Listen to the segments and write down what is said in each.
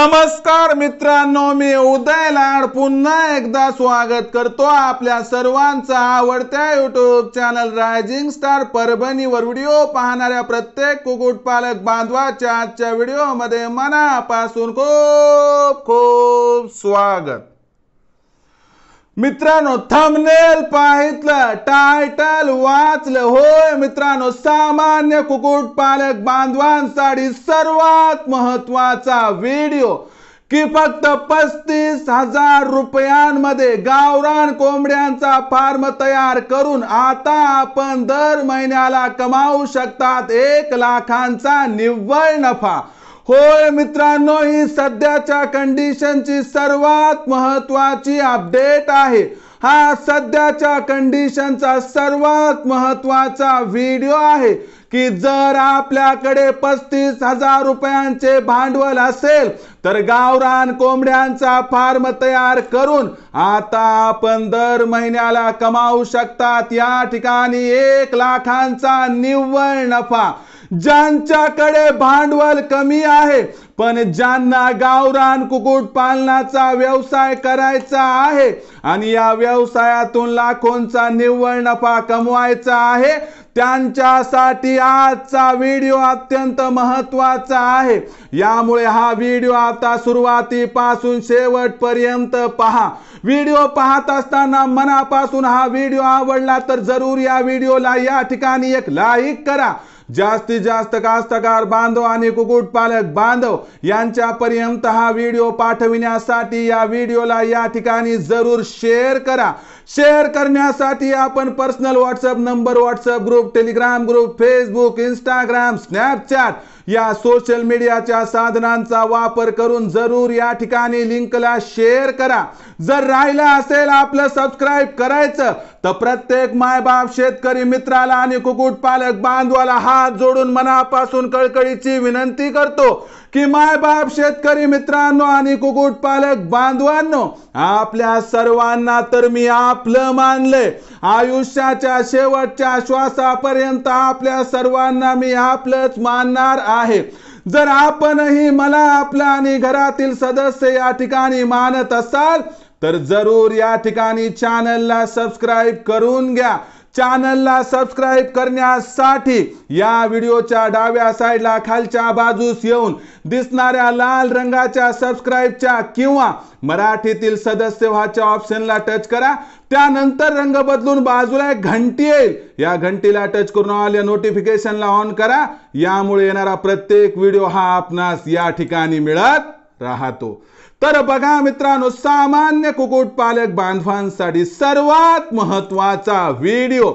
नमस्कार मित्रांनो, मी उदय लाड पुन्हा एकदा स्वागत करतो आपल्या सर्वांचा आवडत्या यूट्यूब चॅनल रायझिंग स्टार परभणीवर व्हिडिओ पाहणाऱ्या प्रत्येक कुक्कुटपालक बांधवाच्या आजच्या व्हिडिओमध्ये मनापासून खूप खूप स्वागत। मित्रांनो, थंबनेल पाहितलं, टायटल वाचलं, होय मित्रांनो, सामान्य कुक्कुटपालक बांधवांसाठी सर्वात महत्त्वाचा व्हिडिओ की फक्त 35,000 रुपयांमध्ये गावरान कोंबड्यांचा फार्म तयार करून आता आपण दर महिन्याला कमावू शकतात 1 लाखांचा निव्वळ नफा। होय मित्रांनो, ही सध्याच्या कंडिशनची सर्वात महत्त्वाची अपडेट आहे। हा सध्याच्या कंडिशनचा सर्वात महत्त्वाचा व्हिडिओ आहे की जर आपल्याकडे 35,000 रुपयांचे भांडवल असेल तर गावरान कोंबड्यांचा फार्म तयार करून आता आपण दर महिन्याला कमावू शकतात या ठिकाणी 1 लाखांचा निव्वळ नफा। ज्यांच्याकडे भांडवल कमी आहे पण ज्यांना गावरान कुक्कुट पालनाचा व्यवसाय करायचा आहे आणि या व्यवसायातून लाखोंचा निव्वळ नफा कमवायचा आहे, त्यांच्यासाठी आजचा व्हिडिओ अत्यंत महत्त्वाचा आहे। यामुळे हा व्हिडिओ आता सुरुवातीपासून शेवटपर्यंत पहा। व्हिडिओ पाहत असताना मनापासून हा व्हिडिओ आवडला तर जरूर या व्हिडिओला या ठिकाणी एक लाईक करा। जास्तीत जास्त कास्तकार बांधव आणि कुक्कुटपालक बांधव यांच्यापर्यंत हा व्हिडिओ पाठविण्यासाठी या व्हिडिओला या ठिकाणी जरूर शेअर करा। शेअर करण्यासाठी आपण personal WhatsApp number, WhatsApp group, Telegram group, Facebook, Instagram, Snapchat या सोशल मीडियाच्या साधनांचा वापर करून जरूर या ठिकाणी लिंकला शेअर करा। जर राहिला असेल आपलं सबस्क्राइब करायचं तर प्रत्येक मायबाप शेतकरी मित्राला आणि कुक्कुटपालक बांधवाला हात जोडून मनापासून कळकळीची विनंती करतो की मायबाप शेतकरी मित्रांनो आणि कुक्कुटपालक बांधवांनो, आपल्या सर्वांना तर मी आपलं मानलंय। आयुष्याच्या शेवटच्या श्वासापर्यंत आपल्या सर्वांना मी आपलंच मानणार आहे। जर आपणही मला आपला आणि घरातील सदस्य या ठिकाणी मानत असाल तर जरूर या ठिकाणी चॅनलला सबस्क्राइब करून घ्या। चॅनलला सबस्क्राइब करण्यासाठी या व्हिडिओच्या डाव्या साईडला खालच्या बाजूस येऊन दिसणाऱ्या लाल रंगाच्या सबस्क्राइबच्या किंवा मराठीतील सदस्य व्हाच्या ऑप्शनला टच करा। त्यानंतर रंग बदलून बाजूला एक घंटी येईल, या घंटीला टच करून ऑल या नोटिफिकेशनला ऑन करा। यामुळे येणारा प्रत्येक व्हिडिओ हा आपणास या ठिकाणी मिळत राहतो। तर बघा मित्रांनो, सामान्य कुक्कुटपालक बांधवांसाठी सर्वात महत्त्वाचा व्हिडिओ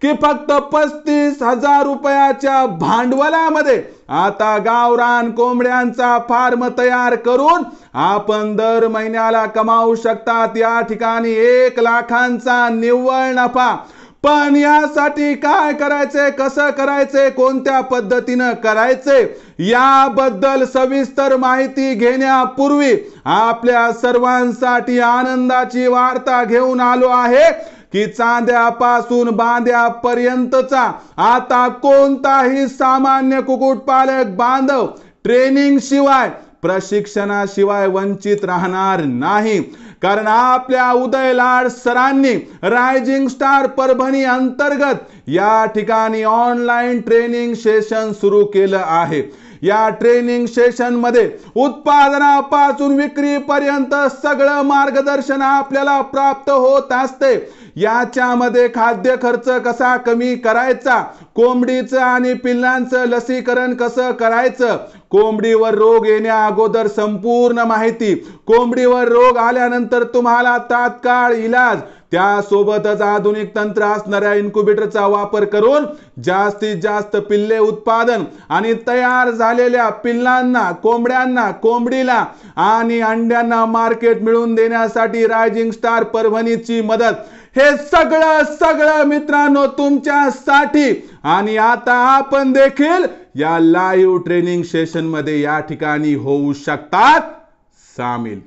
की फक्त 35,000 रुपयाच्या भांडवलामध्ये आता गावरान कोंबड्यांचा फार्म तयार करून आपण दर महिन्याला कमावू शकतात या ठिकाणी 1 लाखांचा निव्वळ नफा। पण यासाठी काय करायचे, कसं करायचे, कोणत्या पद्धतीने करायचे याबद्दल सविस्तर माहिती घेण्यापूर्वी आपल्या सर्वांसाठी आनंदाची वार्ता घेऊन आलो आहे की चांद्यापासून बांध्यापर्यंतचा आता कोणताही सामान्य कुक्कुटपालक बांधव ट्रेनिंग शिवाय, प्रशिक्षणाशिवाय वंचित राहणार नाही। कारण आपल्या उदय लाड सरांनी रायझिंग स्टार परभणी अंतर्गत या ठिकाणी ऑनलाईन ट्रेनिंग सेशन सुरू केलं आहे। या ट्रेनिंग सेशन मध्ये उत्पादनापासून विक्रीपर्यंत सगळं मार्गदर्शन आपल्याला प्राप्त होत असते। याच्यामध्ये खाद्य खर्च कसा कमी करायचा, कोंबडीचं आणि पिल्लांचं लसीकरण कसं करायचं, कोंबडीवर रोग येण्या अगोदर संपूर्ण माहिती, कोंबडीवर रोग आल्यानंतर तुम्हाला तात्काळ इलाज, त्यासोबतच आधुनिक तंत्र असणाऱ्या इन्क्युबेटरचा वापर करून जास्तीत जास्त पिल्ले उत्पादन आणि तयार झालेल्या पिल्लांना, कोंबड्यांना, कोंबडीला आणि अंड्यांना मार्केट मिळवून देण्यासाठी रायझिंग स्टार परभणीची मदत, हे सगळं मित्रांनो तुमच्यासाठी। आणि आता आपण देखील या लाईव्ह ट्रेनिंग सेशन मध्ये या ठिकाणी होऊ शकतात सामील।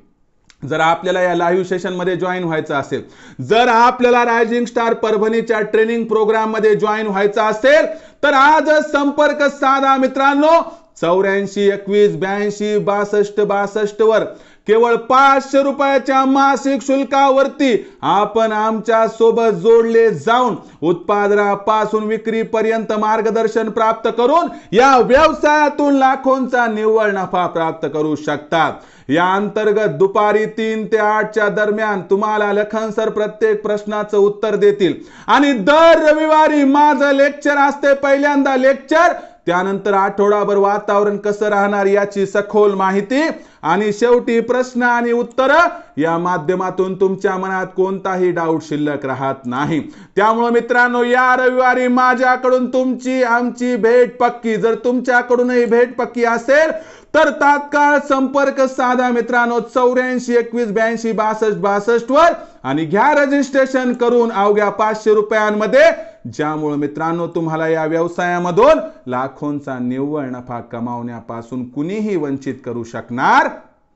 जर आपल्याला या लाईव्ह सेशन मध्ये जॉइन व्हायचं असेल, जर आपल्याला रायझिंग स्टार परभणीच्या ट्रेनिंग प्रोग्राम मध्ये जॉइन व्हायचं असेल तर आजच संपर्क साधा मित्रांनो। 84 21 82 62 62 वर केवळ 500 रुपयाच्या मासिक शुल्कावरती आपण आमच्या सोबत जोडले जाऊन उत्पादनापासून विक्रीपर्यंत मार्गदर्शन प्राप्त करून या व्यवसायातून लाखोंचा निव्वळ नफा प्राप्त करू शकतात। या अंतर्गत दुपारी 3 ते 8च्या दरम्यान तुम्हाला लखन सर प्रत्येक प्रश्नाचं उत्तर देतील आणि दर रविवारी माझं लेक्चर असते, पहिल्यांदा लेक्चर, त्यानंतर आठवडाभर वातावरण कसं राहणार याची सखोल माहिती आणि शेवटी प्रश्न आणि उत्तर या माध्यमातून तुमच्या मनात कोणताही डाऊट शिल्लक राहत नाही। त्यामुळे मित्रांनो, या रविवारी माझ्याकडून तुमची आमची भेट पक्की। जर तुमच्याकडूनही भेट पक्की असेल तर तात्काळ संपर्क साधा मित्रांनो 84 21 82 62 62 वर आणि घ्या रजिस्ट्रेशन करून अवघ्या 500 रुपयांमध्ये, ज्यामुळे मित्रांनो तुम्हाला या व्यवसायामधून लाखोंचा निव्वळ नफा कमावण्यापासून कुणीही वंचित करू शकणार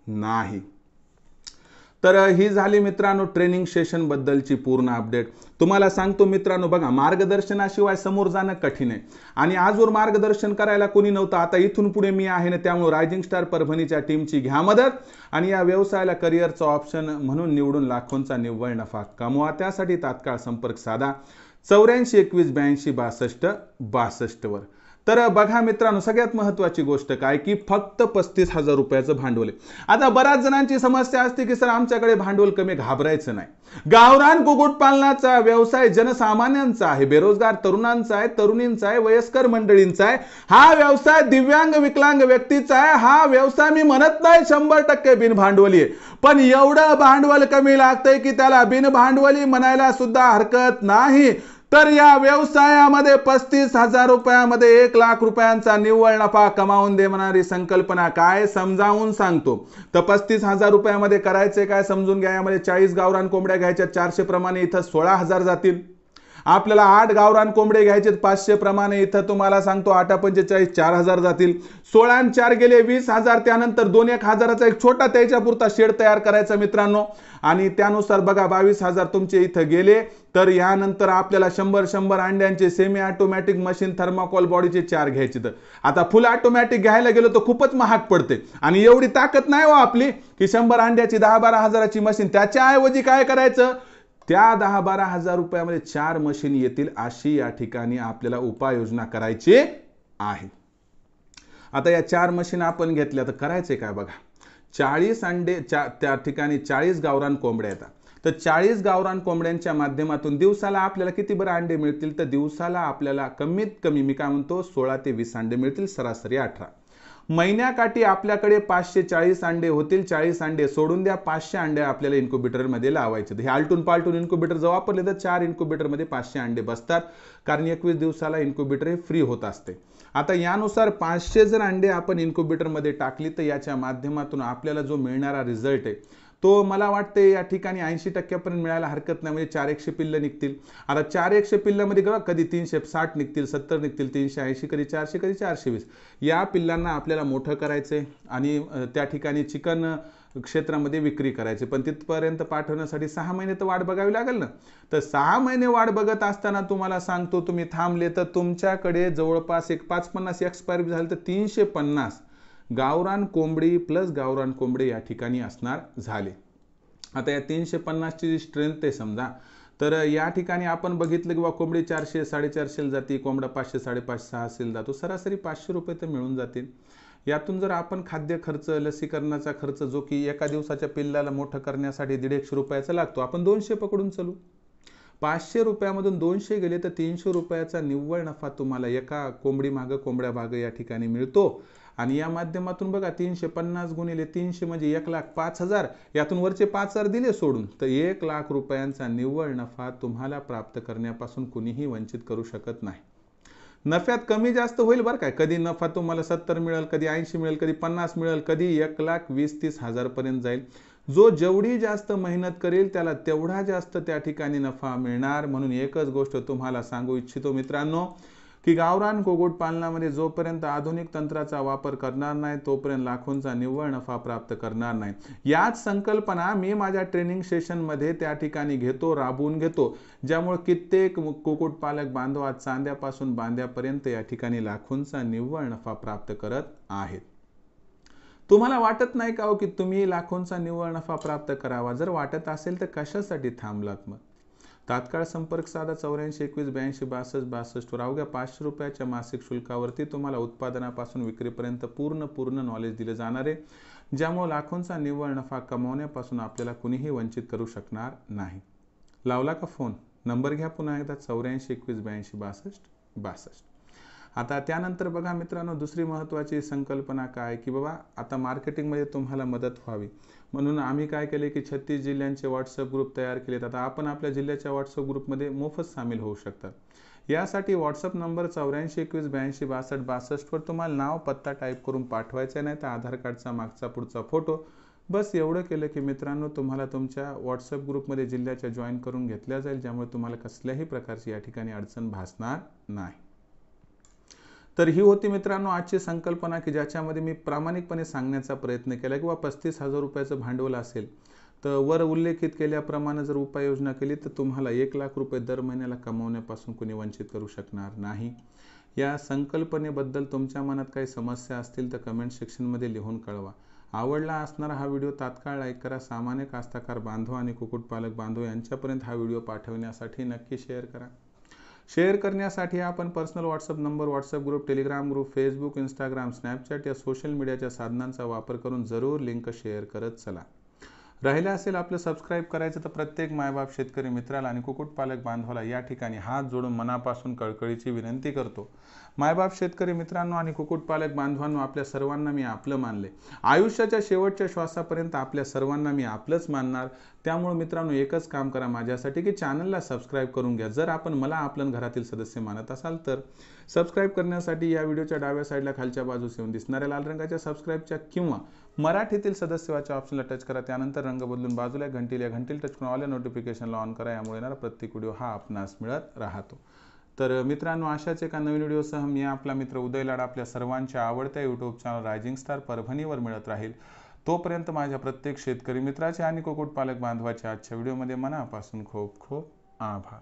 नाही। तर ही झाली मित्रांनो ट्रेनिंग सेशन बद्दलची पूर्ण अपडेट। तुम्हाला सांगतो मित्रांनो, बघा, मार्गदर्शनाशिवाय समोर जाणं कठीण आहे आणि आजवर मार्गदर्शन करायला कोणी नव्हतं। आता इथून पुढे मी आहे ना, त्यामुळे रायझिंग स्टार परभणीच्या टीमची घ्या मदत आणि या व्यवसायाला करिअरचा ऑप्शन म्हणून निवडून लाखोंचा निव्वळ नफा कमवा। त्यासाठी तात्काळ संपर्क साधा 84 21 82 62 62 वर। तर बघा मित्रांनो, सगळ्यात महत्त्वाची गोष्ट काय की फक्त 35,000 रुपयाचं भांडवल आहे। आता बऱ्याच जणांची समस्या असते की सर आमच्याकडे भांडवल कमी, घाबरायचं नाही। गावरान कुक्कुटपालनाचा व्यवसाय जनसामान्यांचा आहे, बेरोजगार तरुणांचा आहे, तरुणींचा आहे, वयस्कर मंडळींचा आहे। हा व्यवसाय दिव्यांग विकलांग व्यक्तीचा आहे। हा व्यवसाय मी म्हणत नाही 100% बिनभांडवली आहे, पण एवढं भांडवल कमी लागतंय की त्याला बिनभांडवली म्हणायला सुद्धा हरकत नाही। तर या व्यवसायामध्ये 35,000 रुपयामध्ये 1 लाख रुपयांचा निव्वळ नफा कमावून देणारी संकल्पना काय समजावून सांगतो। तर 35,000 रुपयामध्ये करायचे काय समजून घ्या। यामध्ये 40 गावरान कोंबड्या घ्यायच्या, 400 प्रमाणे इथं 16,000 जातील। आपल्याला 8 गावरान कोंबडे घ्यायचे 500 प्रमाणे, इथं तुम्हाला सांगतो 8 45 4000 जातील। 16 आणि 4 गेले 20,000। त्यानंतर 2-1,000चा एक छोटा त्याच्या पुरता शेड तयार करायचा मित्रांनो आणि त्यानुसार बघा 22,000 तुमचे इथं गेले। तर यानंतर आपल्याला 100 अंड्यांचे सेमी ऑटोमॅटिक मशीन थर्माकोल बॉडीचे 4 घ्यायचे। तर आता फुल ऑटोमॅटिक घ्यायला गेलो तर खूपच महाग पडते आणि एवढी ताकद नाही हो आपली की 100 अंड्याची 10-12 हजाराची मशीन। त्याच्याऐवजी काय करायचं, त्या 10-12 हजार रुपयामध्ये 4 मशीन येतील अशी या ठिकाणी आपल्याला उपाययोजना करायची आहे। आता या 4 मशीन आपण घेतल्या तर करायचे काय बघा, 40 अंडे त्या ठिकाणी 40 गावरान कोंबड्या येतात। तर 40 गावरान कोंबड्यांच्या माध्यमातून दिवसाला आपल्याला किती बरं अंडे मिळतील, तर दिवसाला आपल्याला कमीत कमी मी काय म्हणतो 16 ते 20 अंडे मिळतील, सरासरी 18। महिन्याकाठी आपल्याकडे 540 अंडे होतील। 40 अंडे सोडून द्या, 500 अंडे आपल्याला इन्क्युबेटर मध्ये लावायचे। हे आलटून पालटून इन्क्युबेटर जर वापरले तर 4 इन्क्युबेटर मध्ये 500 अंडे बसतात, कारण 21 दिवसाला इन्क्युबेटर हे फ्री होत असते। आता यानुसार 500 जर अंडे आपण इन्क्युबेटर मध्ये टाकली तर याच्या माध्यमातून आपल्याला जो मिळणारा रिझल्ट आहे तो मला वाटते या ठिकाणी 80% पर्यंत मिळायला हरकत नाही, म्हणजे 400 पिल्ल निघतील। आता 400 पिल्लामध्ये कधी 360 निघतील, 70 निघतील, 380, कधी 400, कधी 420। या पिल्लांना आपल्याला मोठं करायचे आणि त्या ठिकाणी चिकन क्षेत्रामध्ये विक्री करायची, पण तिथपर्यंत पाठवण्यासाठी 6 महिने तर वाट बघावी लागेल ना। तर 6 महिने वाट बघत असताना तुम्हाला सांगतो तुम्ही थांबले तर तुमच्याकडे जवळपास एक 550 एक्सपायर झाले तर 350 गावरान कोंबडी प्लस गावरान कोंबडे या ठिकाणी असणार झाले। आता या 350 ची स्ट्रेंथ आहे समजा, तर या ठिकाणी आपण बघितलं की कोंबडी 400 450 जाती, कोंबडा 500 550 600 जातो, सरासरी 500 रुपये तर मिळून जातील। यातून जर आपण खाद्य खर्च, लसीकरणाचा खर्च जो की एका दिवसाच्या पिल्लाला मोठं करण्यासाठी 150 रुपयाचा लागतो, आपण 200 पकडून चलू। 500 रुपयामधून 200 गेले तर 300 रुपयाचा निव्वळ नफा तुम्हाला एका कोंबडी मागं कोंबड्या भागं या ठिकाणी मिळतो। आणि या माध्यमातून बघा 350 गुणिले 300 म्हणजे 1,05,000, यातून वरचे 5,000 दिले सोडून तर 1 लाख रुपयांचा निव्वळ नफा तुम्हाला प्राप्त करण्यापासून कुणीही वंचित करू शकत नाही। नफ्यात कमी जास्त होईल बरं काय, कधी नफा तुम्हाला 70 मिळेल, कधी 80 मिळेल, कधी 50 मिळेल, कधी 1,20,30,000 पर्यंत जाईल। जो जेवढी जास्त मेहनत करेल त्याला तेवढा जास्त त्या ठिकाणी नफा मिळणार। म्हणून एकच गोष्ट तुम्हाला सांगू इच्छितो मित्रांनो की गावरान कुक्कुटपालनामध्ये जोपर्यंत आधुनिक तंत्राचा वापर करणार नाही तोपर्यंत लाखोंचा निव्वळ नफा प्राप्त करणार नाही. याच संकल्पना मी माझ्या ट्रेनिंग सेशनमध्ये त्या ठिकाणी घेतो, राबवून घेतो, ज्यामुळे कित्येक कुक्कुटपालक बांधव आज चांद्यापासून बांध्यापर्यंत या ठिकाणी लाखोंचा निव्वळ नफा प्राप्त करत आहेत. तुम्हाला वाटत नाही का हो की तुम्ही लाखोंचा निव्वळ नफा प्राप्त करावा? जर वाटत असेल तर कशासाठी थांबलात मग? तात्काळ संपर्क साधा 84 21 82 62 62 वर. अवघ्या 500 रुपयाच्या मासिक शुल्कावरती तुम्हाला उत्पादनापासून विक्रीपर्यंत पूर्ण नॉलेज दिले जाणार आहे, ज्यामुळे लाखोंचा निव्वळ नफा कमावण्यापासून आपल्याला कुणीही वंचित करू शकणार नाही. लावला का फोन? नंबर घ्या पुन्हा एकदा 84 21 82 62 62. आता त्यानंतर बघा मित्रांनो, दुसरी महत्त्वाची संकल्पना काय की बाबा आता मार्केटिंगमध्ये तुम्हाला मदत व्हावी म्हणून आम्ही काय केले की 36 जिल्ह्यांचे व्हॉट्सअप ग्रुप तयार केलेत. आता आपण आपल्या जिल्ह्याच्या व्हॉट्सअप ग्रुपमध्ये मोफत सामील होऊ शकतात. यासाठी व्हॉट्सअप नंबर 84 21 82 62 62 वर तुम्हाला नाव पत्ता टाईप करून पाठवायचा, नाही तर आधार कार्डचा मागचा पुढचा फोटो. बस एवढं केलं की मित्रांनो तुम्हाला तुमच्या व्हॉट्सअप ग्रुपमध्ये जिल्ह्याच्या जॉईन करून घेतल्या जाईल, ज्यामुळे तुम्हाला कसल्याही प्रकारची या ठिकाणी अडचण भासणार नाही. तर ही होती मित्रांनो आजची संकल्पना की ज्याच्यामध्ये मी प्रामाणिकपणे सांगण्याचा प्रयत्न केला किंवा 35,000 रुपयाचं भांडवल असेल तर वर उल्लेखित केल्याप्रमाणे जर उपाययोजना केली तर तुम्हाला 1 लाख रुपये दर महिन्याला कमवण्यापासून कोणी वंचित करू शकणार नाही. या संकल्पनेबद्दल तुमच्या मनात काही समस्या असतील तर कमेंट सेक्शनमध्ये लिहून कळवा. आवडला असणारा हा व्हिडिओ तात्काळ लाईक करा. सामान्य कास्तकार बांधव आणि कुक्कुटपालक बांधव यांच्यापर्यंत हा व्हिडिओ पाठवण्यासाठी नक्की शेअर करा. शेअर करण्यासाठी आपण personal WhatsApp number, WhatsApp group, Telegram group, Facebook, Instagram, Snapchat या सोशल मीडियाच्या साधनांचा वापर करून जरूर लिंक शेअर करत चला. राहिलं असेल आपलं सबस्क्राईब करायचं तर प्रत्येक मायबाप शेतकरी मित्राला आणि कुक्कुटपालक बांधवाला या ठिकाणी हात जोडून मनापासून कळकळीची विनंती करतो. मायबाप शेतकरी मित्रांनो आणि कुक्कुटपालक बांधवांनो, आपल्या सर्वांना मी आपलं मानले. आयुष्याच्या शेवटच्या श्वासापर्यंत आपल्या सर्वांना मी आपलंच मानणार. त्यामुळे मित्रांनो एकच काम करा माझ्यासाठी की चॅनलला सबस्क्राईब करून घ्या. जर आपण मला आपलं घरातील सदस्य मानत असाल तर सबस्क्राईब करण्यासाठी या व्हिडिओच्या डाव्या साईडला खालच्या बाजूस येऊन दिसणाऱ्या लाल रंगाच्या सबस्क्राईबच्या किंवा मराठीतील सदस्यवाच्या ऑप्शनला टच करा. त्यानंतर रंग बदलून बाजूला घंटीला टच करून ऑल नोटिफिकेशनला ऑन करा. यामुळे येणारा प्रत्येक व्हिडिओ हा आपणास मिळत राहतो. तर मित्रांनो अशाच एका नवीन व्हिडिओसह मी आपला मित्र उदय लाड आपल्या सर्वांच्या आवडत्या यूट्यूब चॅनल रायझिंग स्टार परभणीवर मिळत राहील. तोपर्यंत माझ्या प्रत्येक शेतकरी मित्राचे आणि कुक्कुटपालक बांधवाच्या आजच्या व्हिडिओमध्ये मनापासून खूप खूप आभार.